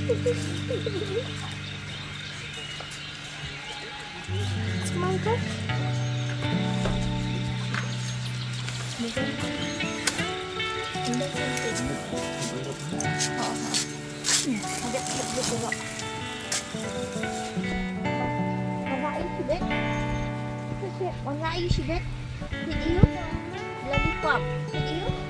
Kemana kau? Warna ayu sih, Beb. Video lollipop. Video.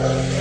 Welcome.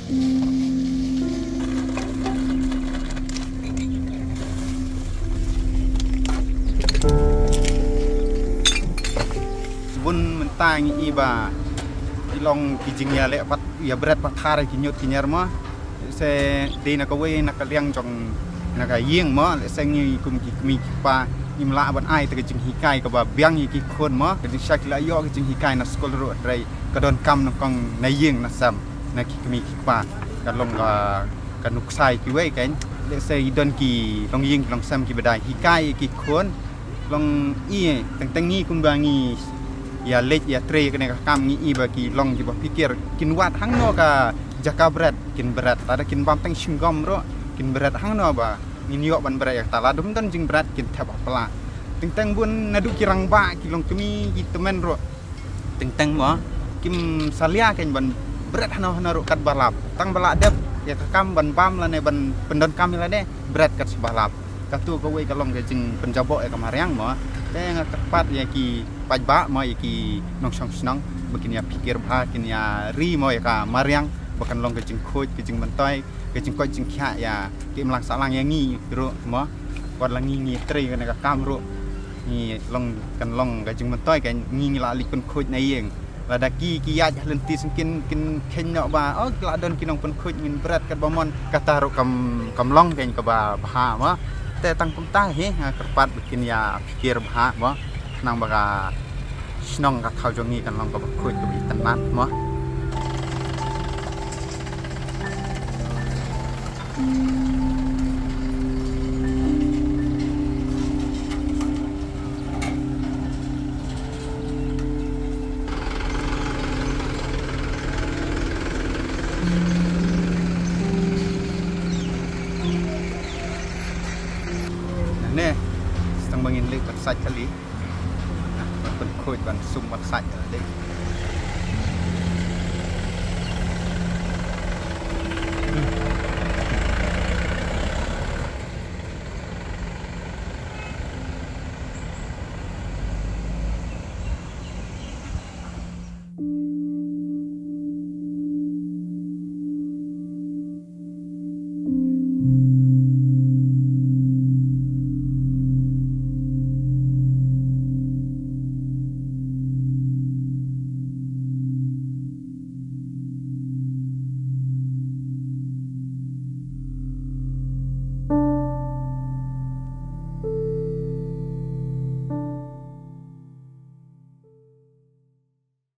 bun mentang iba ilong kijingnya le pat ya berat pathare kinyot kinyar ma se de na ko we na ka liang jong na ka ying ma le seng ni kum ki mi pa imla ban ai te jing hikai ka ba biang ki khon ma ke shak la yo ki jing hikai na skol ro drai ka don kam no kong na ying na sam na ki mi ki pa ka long ka nuk sai ki we ken le se don ki long ying long sam ki badai hikai ki khon long i teng ni kum bangi ya lek ya tre kena kam ni iba ki long ki ba pikir kin wat hang no ka jaka berat kin berat ada kin bam teng singgom ro kin berat hang no ba ni yok ban berat ya tala dum tan jing berat kin thap pala teng bun nadu kirang ba ki long kemi ki temen ro teng mo kim salia ken ban berat hano ro kat balap tang balak dep ya kam ban bam la ne ban pendon kam la ne berat kat balap katu ko we ka long ke jing penjabok ya kamariang mo te tepat ya ki pajba mo iki nong song snong bikin ya pikir bah kin ya ri mo ya ka mariang bahkan long ke jing khoj ke jing mentoy ke jing koj jing kha ya ki mlang salang ya ngi ro mo wat la ngi tri ka kam ro ni long kan long ke jing mentoy ke ngi la li kun khoj nai yeng la daki ki ya lenti skin kin ken no ba o la don kinong kun khoj ngin berat kat bomon kata ro kam long ken ka ba ha mo te tang pum ta he kerpat bikin ya pikir bah mo nang baga snong ka thau jongi kan long ka khoi ka bi tanat mo nè setengah bangin lek sạch kali ban khoi ban sum ban sạch ở đây